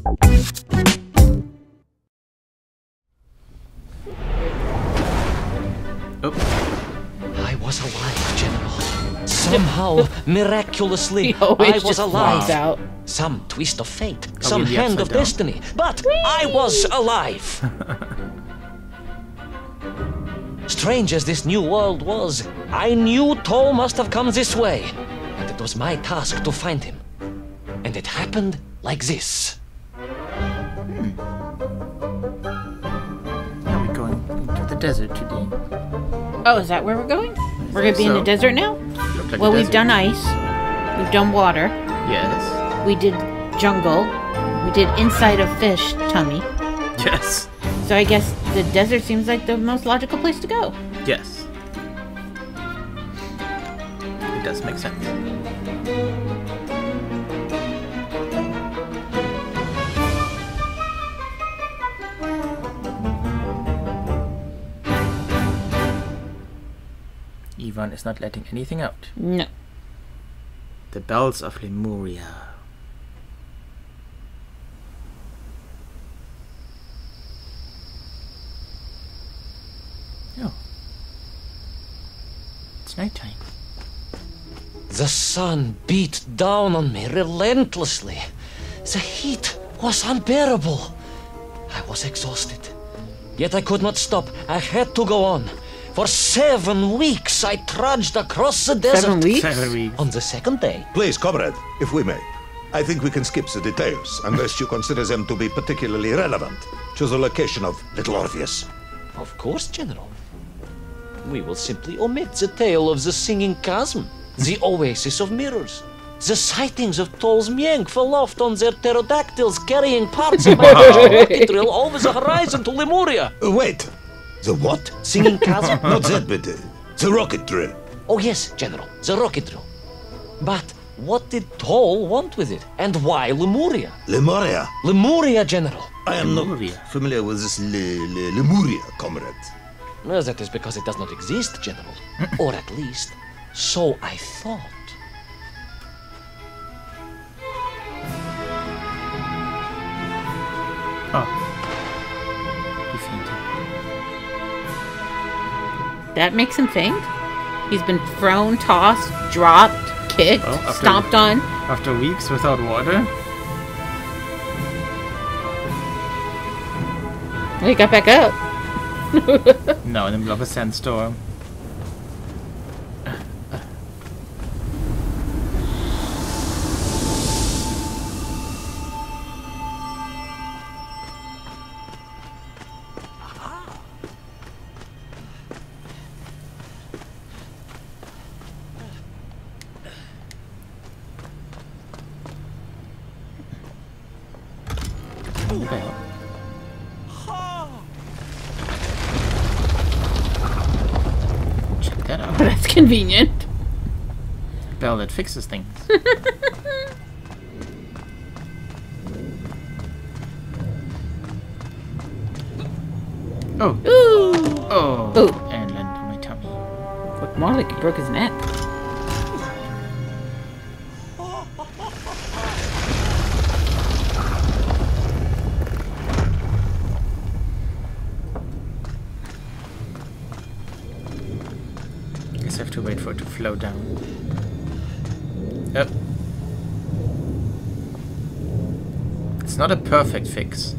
I was alive, General. Somehow, miraculously, I was alive. Out. Some twist of fate, some hand of destiny, but I was alive. Strange as this new world was, I knew Toll must have come this way, and it was my task to find him. And it happened like this. Now we're going into the desert today. Oh, is that where we're going? We're gonna be in the desert now? Like Well, we've done ice. We've done water. Yes. We did jungle. We did inside of fish tummy. Yes. So I guess the desert seems like the most logical place to go. Yes. It does make sense. Ivan is not letting anything out. No. The Bells of Lemuria. Oh. It's nighttime. The sun beat down on me relentlessly. The heat was unbearable. I was exhausted. Yet I could not stop. I had to go on. For 7 weeks I trudged across the desert. 7 weeks? 7 weeks. On the second day, Please, comrade, if we may. I think we can skip the details, unless you consider them to be particularly relevant to the location of Little Orpheus. of course, General. We will simply omit the tale of the singing chasm, the oasis of mirrors, the sightings of Toll's Mienk aloft on their pterodactyls carrying parts of my rocket drill over the horizon to Lemuria. Wait! The what? Singing chasm? Not that, but the rocket drill. Oh yes, General, the rocket drill. But what did Toll want with it? And why Lemuria? Lemuria. Lemuria, General. I am Lemuria. not familiar with this Lemuria, comrade. Well, that is because it does not exist, General. Or at least, so I thought. Oh. He fainted. That makes him faint? He's been thrown, tossed, dropped, kicked, stomped on. After weeks without water? Well, he got back up. No, in the middle of a sandstorm. Bell. Check that out. That's convenient. Bell that fixes things. Oh. Ooh. Oh. Ooh. And landed on my tummy. Looked more like he broke his neck. Guess I have to wait for it to flow down. Yep. It's not a perfect fix.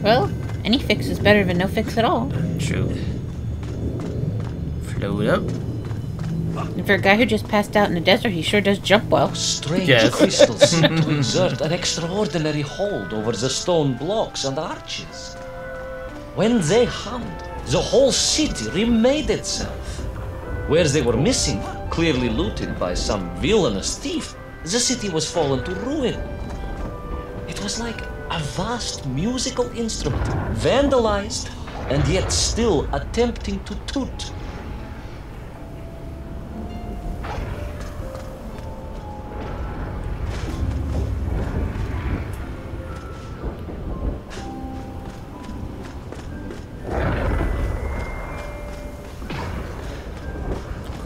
Well, any fix is better than no fix at all. True. Float up. And for a guy who just passed out in the desert, he sure does jump well. Strange Yes. crystals seem to exert an extraordinary hold over the stone blocks and arches. When they hummed, the whole city remade itself. Where they were missing, clearly looted by some villainous thief, the city was fallen to ruin. It was like a vast musical instrument, vandalized, and yet still attempting to toot.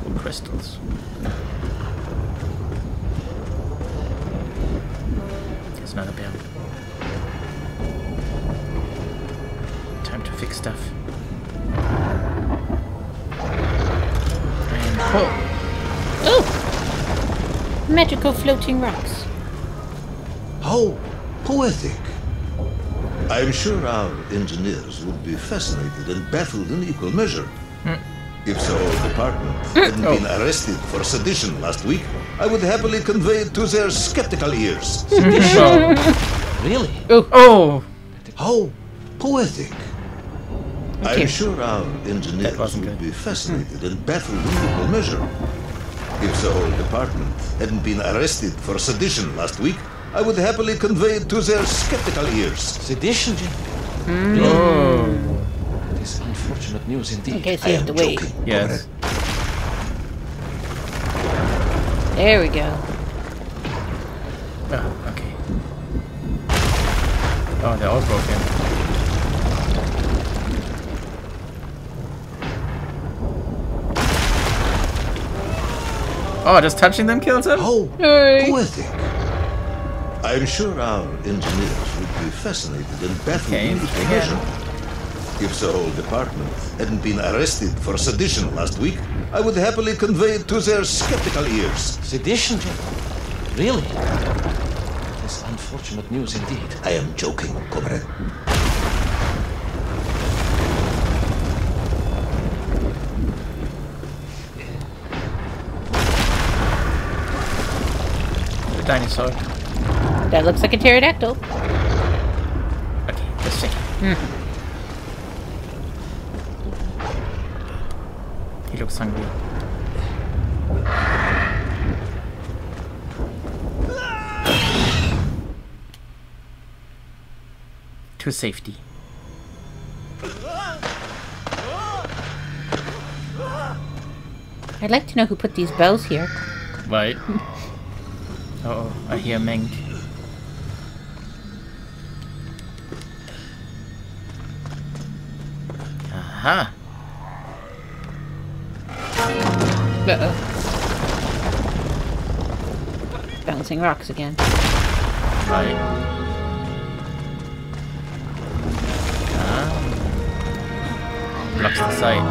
Cool crystals. Oh! Magical floating rocks. How poetic. I'm sure our engineers would be fascinated and baffled in equal measure. If the whole department hadn't been arrested for sedition last week, I would happily convey it to their skeptical ears. Really? Oh! How poetic. Okay. I'm sure our engineers wasn't would good. be fascinated and baffled in equal measure. If the whole department hadn't been arrested for sedition last week, I would happily convey it to their skeptical ears. Sedition, General? Really? Oh! That is unfortunate news indeed. Okay, so I you have am to wait. joking, Yes. There we go. Oh, okay. Oh, they're all broken. Oh, just touching them kills him? How Hey. poetic. I'm sure our engineers would be fascinated and baffled Okay, in equal again. measure. If the whole department hadn't been arrested for sedition last week, I would happily convey it to their skeptical ears. Sedition, General? Really? That is unfortunate news indeed. I am joking, comrade. The dinosaur. That looks like a pterodactyl. Okay, let's see. He looks hungry. To safety. I'd like to know who put these bells here. Right. Uh-oh, I hear Meng. Aha! Uh-oh. Bouncing rocks again. Right. Ah. Blocks the sight.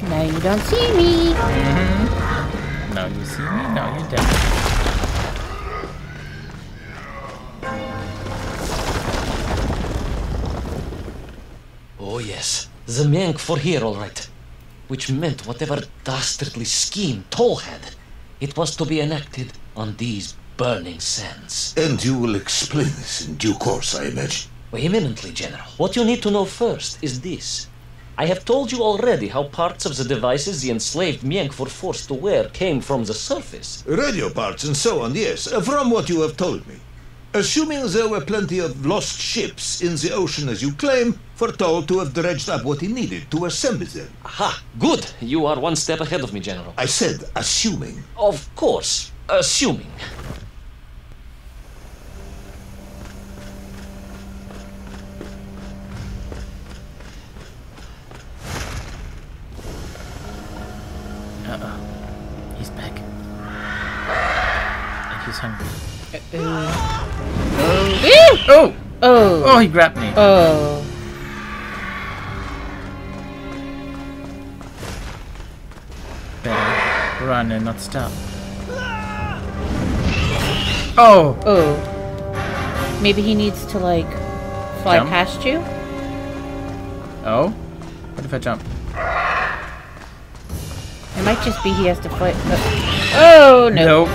Now you don't see me. Now you see me, now you're dead. Oh yes, the Menk for here, all right. Which meant whatever dastardly scheme Toll had, it was to be enacted on these burning sands. And you will explain this in due course, I imagine. Eminently, General. What you need to know first is this. I have told you already how parts of the devices the enslaved Menk were forced to wear came from the surface. Radio parts and so on, yes, from what you have told me. Assuming there were plenty of lost ships in the ocean as you claim, for Toll to have dredged up what he needed to assemble them. Aha, good. You are one step ahead of me, General. I said assuming. Of course, assuming. Uh-oh. He's back. And he's hungry. Oh! Oh. Oh, he grabbed me. Oh. Better run and not stop. Oh! Oh. Maybe he needs to, like, fly Jump? past you? Oh? What if I jump? It might just be he has to fly. Oh, no. Nope.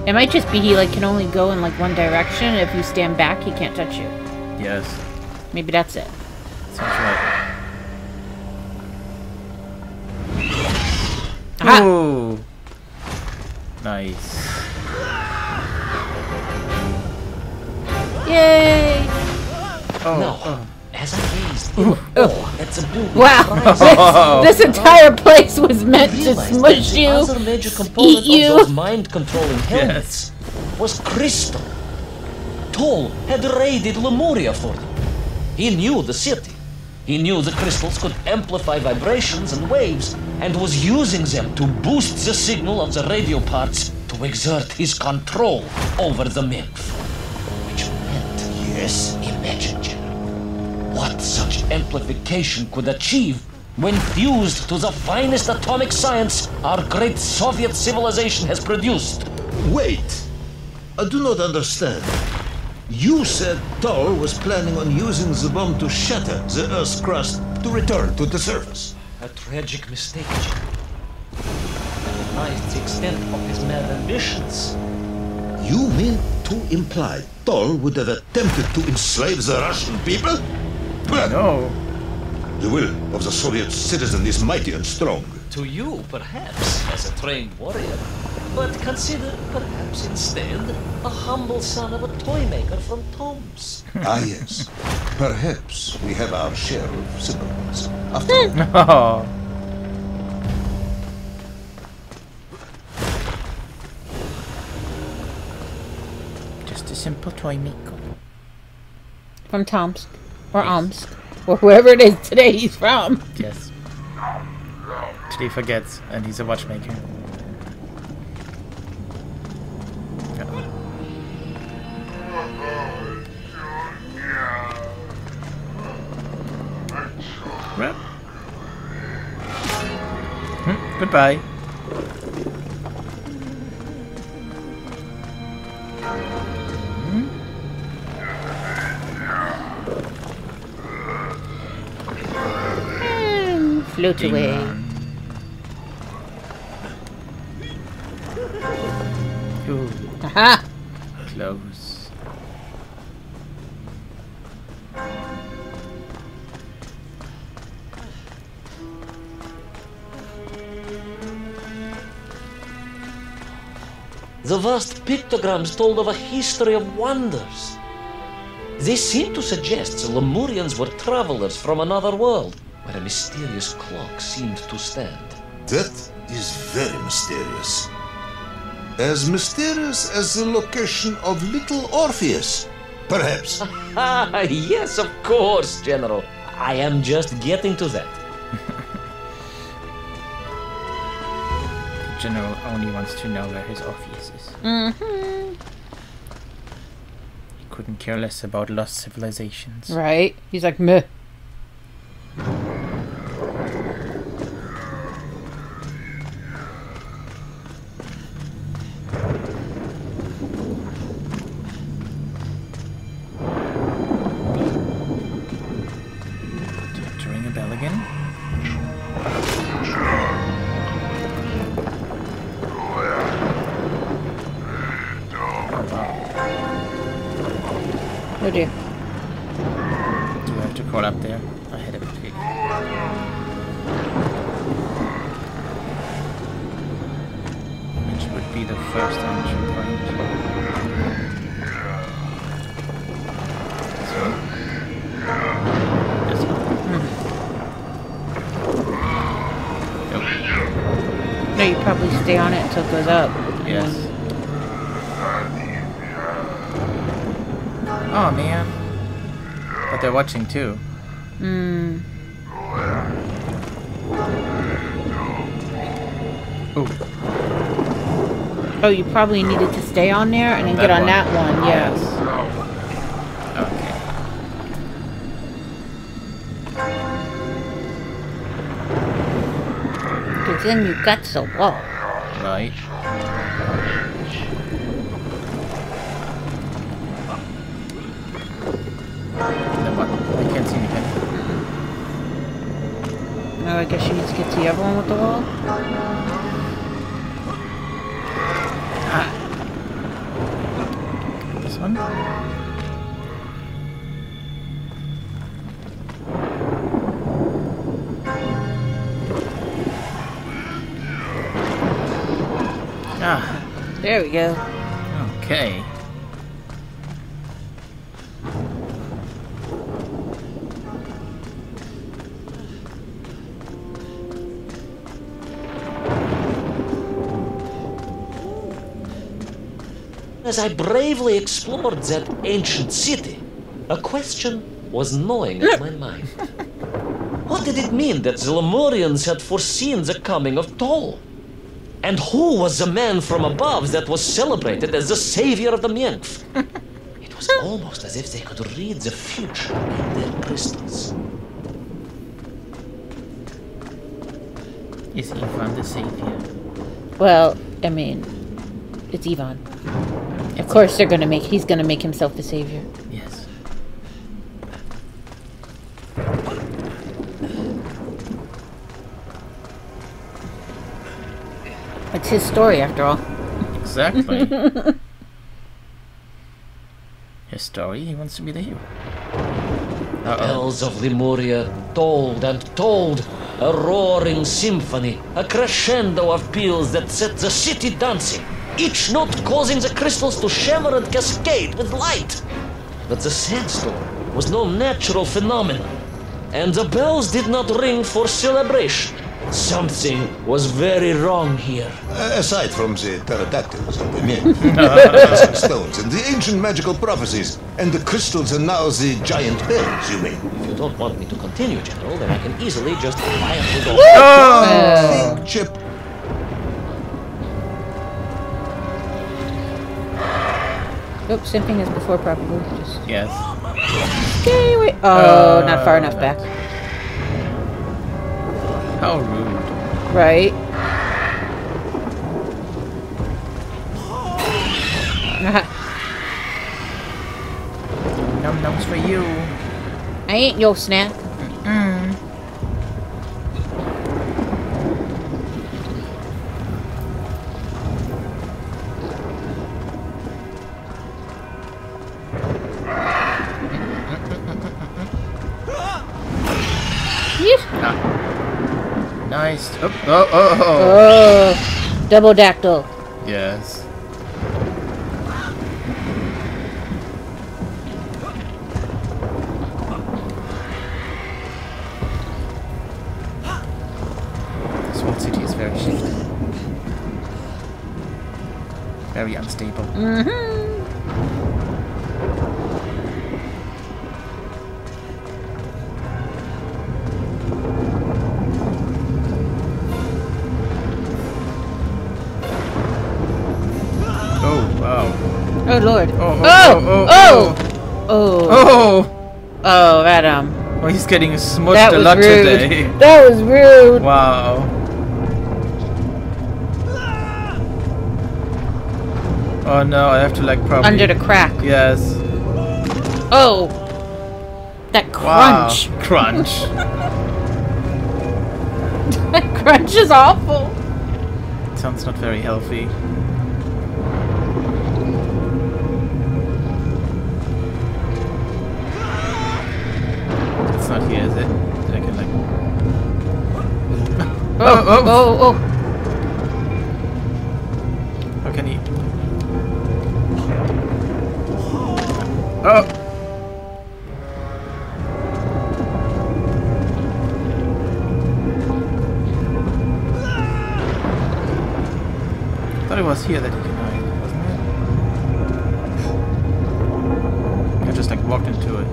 It might just be he, like, can only go in, like, one direction. If you stand back, he can't touch you. Yes. Maybe that's it. Sounds right. Aha! Oh! Nice. Yay! Oh, Now, oh. as I gazed in awe at the building, Wow! This entire place was meant to realized smush that the you, other major component eat you. of those mind-controlling helmets was crystal. Toll had raided Lemuria for them. He knew the city. He knew the crystals could amplify vibrations and waves, and was using them to boost the signal of the radio parts to exert his control over the Minx. Which meant, yes, imagine, General, what such amplification could achieve when fused to the finest atomic science our great Soviet civilization has produced. Wait! I do not understand. You said Thor was planning on using the bomb to shatter the Earth's crust to return to the surface. A tragic mistake, Jim. I realized the extent of his mad ambitions. You mean to imply Thor would have attempted to enslave the Russian people? No. The will of the Soviet citizen is mighty and strong. To you, perhaps, as a trained warrior. But consider, perhaps, instead, a humble son of a toy maker from Tomsk. Ah, yes. Perhaps we have our share of sympathies. After all. No. Just a simple toy maker. From Tomsk. Or Omsk. Or wherever it is today he's from. Yes. Today forgets, and he's a watchmaker. Well. Goodbye. Float away. Ooh, Aha! close. The vast pictograms told of a history of wonders. They seem to suggest the Lemurians were travelers from another world, where a mysterious clock seemed to stand. That is very mysterious. As mysterious as the location of little Orpheus, perhaps. Ah, yes, of course, General. I am just getting to that. The general only wants to know where his Orpheus is. Mm-hmm. He couldn't care less about lost civilizations. Right? He's like, meh. To ring a bell again? Oh dear. Do I have to crawl up there? I had a pig. Which would be the first entry point? This one? This one? Nope. No, you probably stay on it until it goes up. Yes. Oh man. But they're watching too. Hmm. Ooh. Oh, you probably needed to stay on there and then get on that one. Yes. Okay. Because then you got so low. Right. Then what? I can't see anything. Oh, I guess you need to get to the other one with the wall. Ah. This one? Ah. There we go. Okay. As I bravely explored that ancient city, a question was gnawing at my mind. What did it mean that the Lemurians had foreseen the coming of Tol? And who was the man from above that was celebrated as the savior of the Myenkf? It was almost as if they could read the future in their crystals. Is Ivan the savior? Well, I mean, it's Ivan. Of course, he's gonna make himself the savior. Yes. It's his story, after all. Exactly. His story, he wants to be the hero. Bells of Lemuria tolled and tolled, a roaring symphony, a crescendo of peals that set the city dancing, each note causing the crystals to shimmer and cascade with light. But the sandstorm was no natural phenomenon, and the bells did not ring for celebration. Something was very wrong here. Aside from the pterodactyls and the men, the stones and the ancient magical prophecies, and the crystals and now the giant bells, you mean? If you don't want me to continue, General, then I can easily just quietly go. Think, Chip. Oops, same thing as before, probably. Just Yes. stay away. Oh, not far enough back. How rude. Right. Num nums for you. I ain't your snack. Nice. Oh. Oh, double dactyl. Yes. This whole city is very shifty. Very unstable. Oh Lord. Oh, that Oh, he's getting smushed that a was lot rude. today. That was rude. Wow. Oh no, I have to like probably Under the crack. Yes. Oh, that crunch. Wow. Crunch. That crunch is awful. Sounds not very healthy. It's not here, is it? That I can like. Oh. How can he? Oh. I thought it was here that he can hide, wasn't it? I just like walked into it.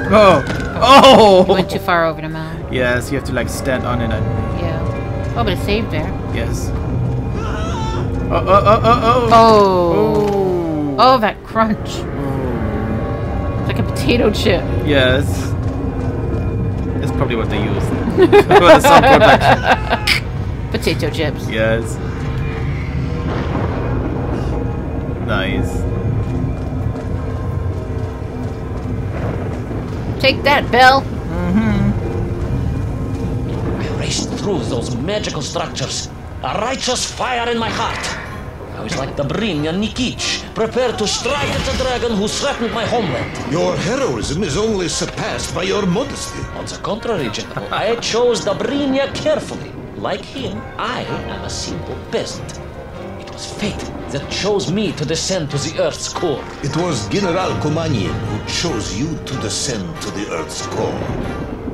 Oh! You went too far over the mountain. Yes, you have to like stand on it. Yeah. Oh, but it's saved there. Yes. Oh, that crunch. It's like a potato chip. Yes. That's probably what they use for the sound production. Potato chips. Yes. Nice. Take that, Bell. I raced through those magical structures, a righteous fire in my heart. I was like Dobrynya Nikitsch, prepared to strike at the dragon who threatened my homeland. Your heroism is only surpassed by your modesty. On the contrary, General, I chose Dobrynya carefully. Like him, I am a simple peasant. It was fate that chose me to descend to the Earth's core. It was General Komanin who chose you to descend to the Earth's core.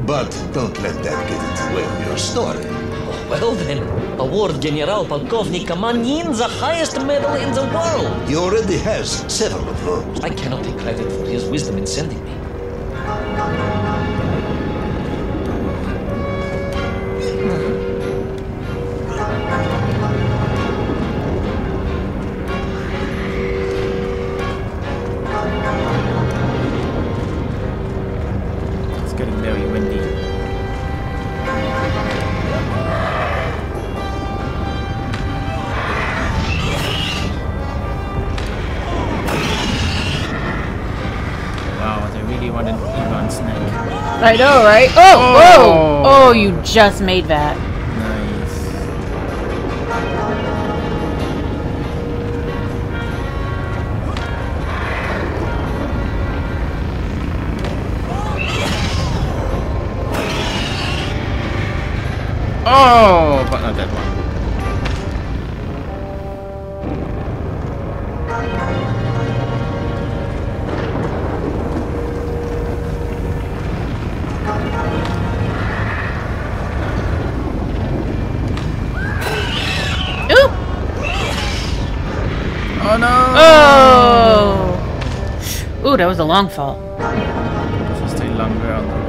But don't let that get in the way of your story. Oh, well then, award General Polkovnik Komanin the highest medal in the world. He already has several of those. I cannot take credit for his wisdom in sending me. very windy. Wow, they really want an Egon snake. I know, right? Oh, whoa! Oh, you just made that. Nice. Oh, but not that one. Oh no! Oh! Ooh, that was a long fall. Just stay longer on the road.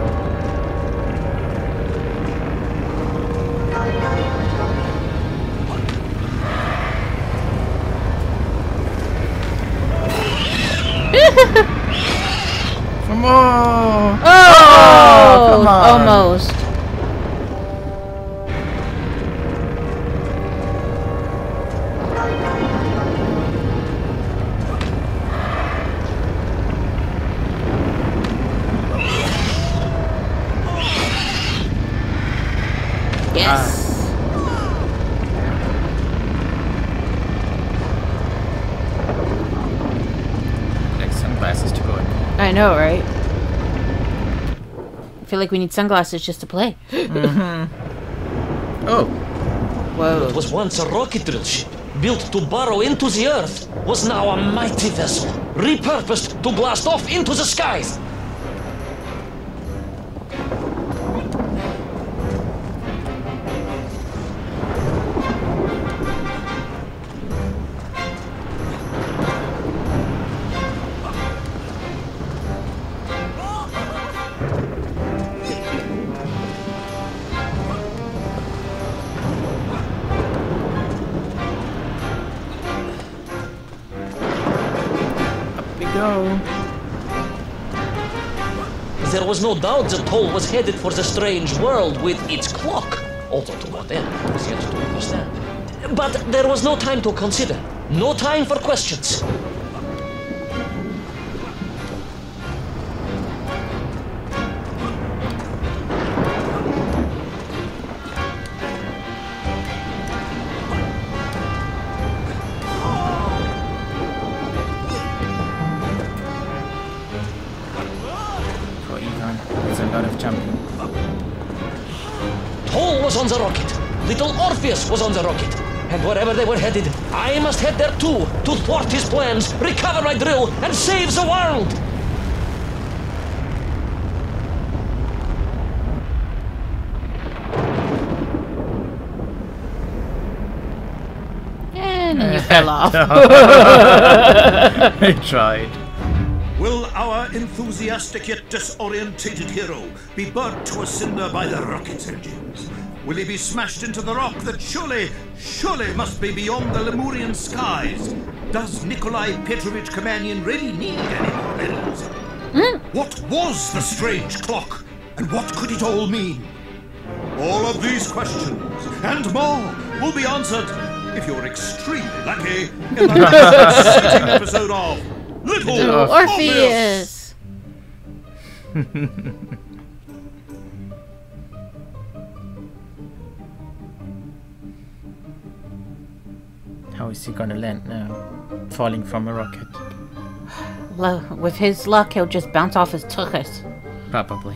Come on! Oh! Come on! Almost. Yes. Like sunglasses to go in. I know, right? I feel like we need sunglasses just to play. Oh! Whoa. What was once a rocket drill ship, built to burrow into the earth, was now a mighty vessel, repurposed to blast off into the skies. Go. There was no doubt the toll was headed for the strange world with its clock, although to what end was yet to understand. But there was no time to consider, no time for questions. There's a lot of jumping. Toll was on the rocket. Little Orpheus was on the rocket. And wherever they were headed, I must head there too, to thwart his plans, recover my drill, and save the world! And then you fell off. I tried. Will our enthusiastic yet disorientated hero be burnt to a cinder by the rocket's engines? Will he be smashed into the rock that surely must be beyond the Lemurian skies? Does Nikolai Petrovich Kamanian really need any more medals? What was the strange clock? And what could it all mean? All of these questions and more will be answered if you're extremely lucky in the next exciting episode of Little Orpheus! How is he gonna land now? Falling from a rocket. With his luck, he'll just bounce off his tuchus. Probably.